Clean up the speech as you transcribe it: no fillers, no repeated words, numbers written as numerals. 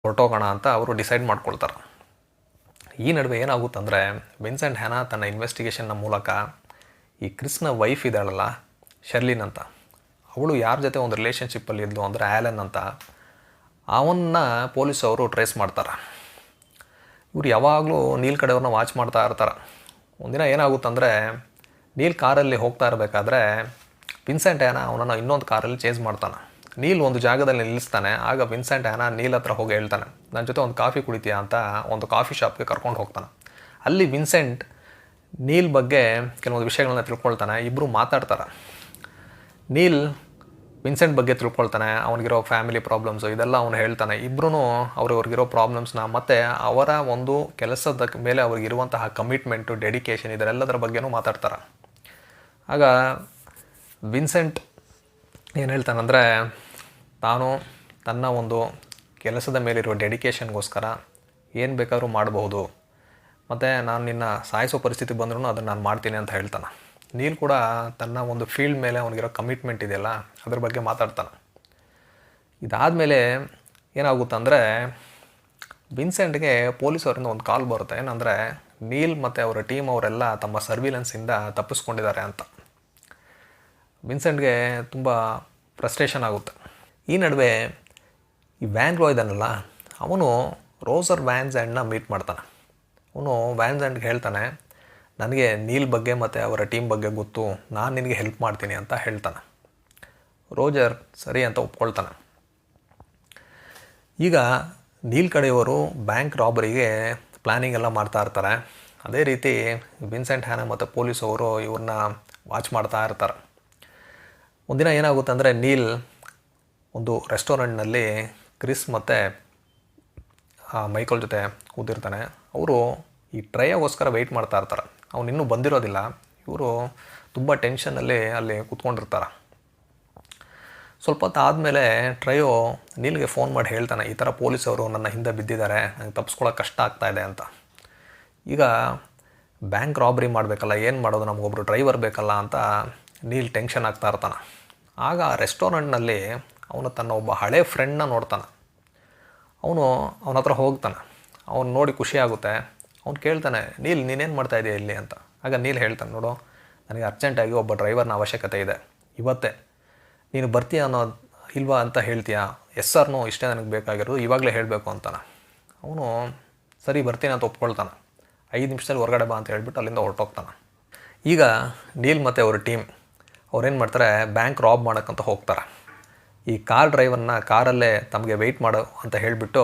ಹೊರಟೋಗೋಣ ಅಂತ ಅವರು ಡಿಸೈಡ್ ಮಾಡ್ಕೊಳ್ತಾರೆ. ಈ ನಡುವೆ ಏನಾಗುತ್ತಂದರೆ ವಿನ್ಸೆಂಟ್ ಹ್ಯಾನಾ ತನ್ನ ಇನ್ವೆಸ್ಟಿಗೇಷನ್ನ ಮೂಲಕ ಈ ಕ್ರಿಸ್ನ ವೈಫ್ ಇದ್ದಾಳಲ್ಲ ಶರ್ಲಿನ್ ಅಂತ, ಅವಳು ಯಾರ ಜೊತೆ ಒಂದು ರಿಲೇಷನ್ಶಿಪ್ಪಲ್ಲಿ ಇದ್ಲು ಅಂದರೆ ಆ್ಯಲನ್ ಅಂತ, ಅವನ್ನ ಪೊಲೀಸವರು ಟ್ರೇಸ್ ಮಾಡ್ತಾರೆ. ಇವ್ರು ಯಾವಾಗಲೂ ನೀಲ್ ಕಡೆಯವ್ರನ್ನ ವಾಚ್ ಮಾಡ್ತಾ ಇರ್ತಾರೆ. ಒಂದಿನ ಏನಾಗುತ್ತಂದರೆ ನೀಲ್ ಕಾರಲ್ಲಿ ಹೋಗ್ತಾ ಇರಬೇಕಾದ್ರೆ ವಿನ್ಸೆಂಟ್ ಹ್ಯಾನಾ ಅವನನ್ನು ಇನ್ನೊಂದು ಕಾರಲ್ಲಿ ಚೇಂಜ್ ಮಾಡ್ತಾನೆ. ನೀಲ್ ಒಂದು ಜಾಗದಲ್ಲಿ ನಿಲ್ಲಿಸ್ತಾನೆ. ಆಗ ವಿನ್ಸೆಂಟ್ ಹ್ಯಾನಾ ನೀಲ್ ಹತ್ರ ಹೋಗಿ ಹೇಳ್ತಾನೆ, ನನ್ನ ಜೊತೆ ಒಂದು ಕಾಫಿ ಕುಡಿತೀಯಾ ಅಂತ ಒಂದು ಕಾಫಿ ಶಾಪ್ಗೆ ಕರ್ಕೊಂಡು ಹೋಗ್ತಾನೆ. ಅಲ್ಲಿ ವಿನ್ಸೆಂಟ್ ನೀಲ್ ಬಗ್ಗೆ ಕೆಲವೊಂದು ವಿಷಯಗಳನ್ನ ತಿಳ್ಕೊಳ್ತಾನೆ. ಇಬ್ಬರು ಮಾತಾಡ್ತಾರೆ. ನೀಲ್ ವಿನ್ಸೆಂಟ್ ಬಗ್ಗೆ ತಿಳ್ಕೊಳ್ತಾನೆ, ಅವನಿಗಿರೋ ಫ್ಯಾಮಿಲಿ ಪ್ರಾಬ್ಲಮ್ಸು ಇದೆಲ್ಲ ಅವನು ಹೇಳ್ತಾನೆ. ಇಬ್ಬರೂ ಅವ್ರಿಗಿರೋ ಪ್ರಾಬ್ಲಮ್ಸ್ನ ಮತ್ತು ಅವರ ಒಂದು ಕೆಲಸದ ಮೇಲೆ ಅವ್ರಿಗಿರುವಂತಹ ಕಮಿಟ್ಮೆಂಟು, ಡೆಡಿಕೇಶನ್ ಇದೆಲ್ಲದರ ಬಗ್ಗೆನೂ ಮಾತಾಡ್ತಾರೆ. ಆಗ ವಿನ್ಸೆಂಟ್ ಏನು ಹೇಳ್ತಾನಂದರೆ, ತಾನು ತನ್ನ ಒಂದು ಕೆಲಸದ ಮೇಲಿರುವ ಡೆಡಿಕೇಶನ್ಗೋಸ್ಕರ ಏನು ಬೇಕಾದ್ರೂ ಮಾಡಬಹುದು, ಮತ್ತು ನಾನು ನಿನ್ನ ಸಾಯಿಸೋ ಪರಿಸ್ಥಿತಿ ಬಂದ್ರೂ ಅದನ್ನು ನಾನು ಮಾಡ್ತೀನಿ ಅಂತ ಹೇಳ್ತಾನೆ. ನೀಲ್ ಕೂಡ ತನ್ನ ಒಂದು ಫೀಲ್ಡ್ ಮೇಲೆ ಅವನಿಗಿರೋ ಕಮಿಟ್ಮೆಂಟ್ ಇದೆಯಲ್ಲ ಅದ್ರ ಬಗ್ಗೆ ಮಾತಾಡ್ತಾನೆ. ಇದಾದಮೇಲೆ ಏನಾಗುತ್ತಂದರೆ ವಿನ್ಸೆಂಟ್ಗೆ ಪೊಲೀಸವರಿಂದ ಒಂದು ಕಾಲ್ ಬರುತ್ತೆ. ಏನಂದರೆ ನೀಲ್ ಮತ್ತು ಅವರ ಟೀಮ್ ಅವರೆಲ್ಲ ತಮ್ಮ ಸರ್ವಿಲೆನ್ಸಿಂದ ತಪ್ಪಿಸ್ಕೊಂಡಿದ್ದಾರೆ ಅಂತ. ವಿನ್ಸೆಂಟ್ಗೆ ತುಂಬ ಫ್ರಸ್ಟ್ರೇಷನ್ ಆಗುತ್ತೆ. ಈ ನಡುವೆ ಈ ವ್ಯಾನ್ ರೋ ಇದ್ದಾನಲ್ಲ, ಅವನು ರೋಸರ್ ವ್ಯಾನ್ ಝ್ಯಾಂಡ್ನ ಮೀಟ್ ಮಾಡ್ತಾನೆ. ಅವನು ವ್ಯಾನ್ ಝ್ಯಾಂಡ್ಗೆ ಹೇಳ್ತಾನೆ, ನನಗೆ ನೀಲ್ ಬಗ್ಗೆ ಮತ್ತು ಅವರ ಟೀಮ್ ಬಗ್ಗೆ ಗೊತ್ತು, ನಾನು ನಿನಗೆ ಹೆಲ್ಪ್ ಮಾಡ್ತೀನಿ ಅಂತ ಹೇಳ್ತಾನೆ. ರೋಜರ್ ಸರಿ ಅಂತ ಒಪ್ಕೊಳ್ತಾನೆ. ಈಗ ನೀಲ್ ಕಡೆಯವರು ಬ್ಯಾಂಕ್ ರಾಬರಿಗೆ ಪ್ಲ್ಯಾನಿಂಗ್ ಎಲ್ಲ ಮಾಡ್ತಾ ಇರ್ತಾರೆ. ಅದೇ ರೀತಿ ವಿನ್ಸೆಂಟ್ ಹ್ಯಾನಾ ಮತ್ತು ಪೊಲೀಸವರು ಇವ್ರನ್ನ ವಾಚ್ ಮಾಡ್ತಾ ಇರ್ತಾರೆ. ಒಂದಿನ ಏನಾಗುತ್ತೆ ಅಂದರೆ ನೀಲ್ ಒಂದು ರೆಸ್ಟೋರೆಂಟ್ನಲ್ಲಿ ಕ್ರಿಸ್ ಮತ್ತು ಮೈಕಲ್ ಜೊತೆ ಕೂತಿರ್ತಾನೆ. ಅವರು ಈ ಟ್ರೈಗೋಸ್ಕರ ವೆಯ್ಟ್ ಮಾಡ್ತಾ ಇರ್ತಾರೆ. ಅವನು ಇನ್ನೂ ಬಂದಿರೋದಿಲ್ಲ. ಇವರು ತುಂಬ ಟೆನ್ಷನಲ್ಲಿ ಅಲ್ಲಿ ಕೂತ್ಕೊಂಡಿರ್ತಾರೆ. ಸ್ವಲ್ಪ ಹೊತ್ತು ಆದಮೇಲೆ ಟ್ರಯೋ ನೀಲ್ಗೆ ಫೋನ್ ಮಾಡಿ ಹೇಳ್ತಾನೆ, ಈ ಥರ ಪೊಲೀಸವರು ನನ್ನ ಹಿಂದೆ ಬಿದ್ದಿದ್ದಾರೆ, ನನಗೆ ತಪ್ಪಿಸ್ಕೊಳ್ಳೋಕೆ ಕಷ್ಟ ಆಗ್ತಾಯಿದೆ ಅಂತ. ಈಗ ಬ್ಯಾಂಕ್ ರಾಬರಿ ಮಾಡಬೇಕಲ್ಲ, ಏನು ಮಾಡೋದು, ನಮಗೊಬ್ಬರು ಡ್ರೈವರ್ ಬೇಕಲ್ಲ ಅಂತ ನೀಲ್ ಟೆನ್ಷನ್ ಆಗ್ತಾ ಇರ್ತಾನೆ. ಆಗ ರೆಸ್ಟೋರೆಂಟ್ನಲ್ಲಿ ಅವನು ತನ್ನ ಒಬ್ಬ ಹಳೆ ಫ್ರೆಂಡ್ನ ನೋಡ್ತಾನೆ. ಅವನ ಹತ್ರ ಹೋಗ್ತಾನೆ. ಅವನು ನೋಡಿ ಖುಷಿ ಆಗುತ್ತೆ. ಅವ್ನು ಕೇಳ್ತಾನೆ, ನೀಲ್ ನೀನೇನು ಮಾಡ್ತಾಯಿದ್ದೀಯ ಇಲ್ಲಿ ಅಂತ. ಆಗ ನೀಲ್ ಹೇಳ್ತಾನೆ, ನೋಡು, ನನಗೆ ಅರ್ಜೆಂಟಾಗಿ ಒಬ್ಬ ಡ್ರೈವರ್ನ ಅವಶ್ಯಕತೆ ಇದೆ, ಇವತ್ತೇ ನೀನು ಬರ್ತೀಯ ಅನ್ನೋದು ಇಲ್ವಾ ಅಂತ ಹೇಳ್ತೀಯಾ? ಎಸ್ ಆರ್ ನೋ, ಇಷ್ಟೇ ನನಗೆ ಬೇಕಾಗಿರೋದು, ಇವಾಗಲೇ ಹೇಳಬೇಕು ಅಂತಾನೆ. ಅವನು ಸರಿ ಬರ್ತೀನಿ ಅಂತ ಒಪ್ಕೊಳ್ತಾನೆ. 5 ನಿಮಿಷದಲ್ಲಿ ಹೊರಗಡೆ ಬಾ ಅಂತ ಹೇಳ್ಬಿಟ್ಟು ಅಲ್ಲಿಂದ ಹೊರಟೋಗ್ತಾನೆ. ಈಗ ನೀಲ್ ಮತ್ತು ಅವ್ರ ಟೀಮ್ ಅವ್ರೇನು ಮಾಡ್ತಾರೆ, ಬ್ಯಾಂಕ್ ರಾಬ್ ಮಾಡೋಕ್ಕಂತ ಹೋಗ್ತಾರೆ. ಈ ಕಾರ್ ಡ್ರೈವರ್ನ ಕಾರಲ್ಲೇ ತಮಗೆ ವೆಯ್ಟ್ ಮಾಡು ಅಂತ ಹೇಳಿಬಿಟ್ಟು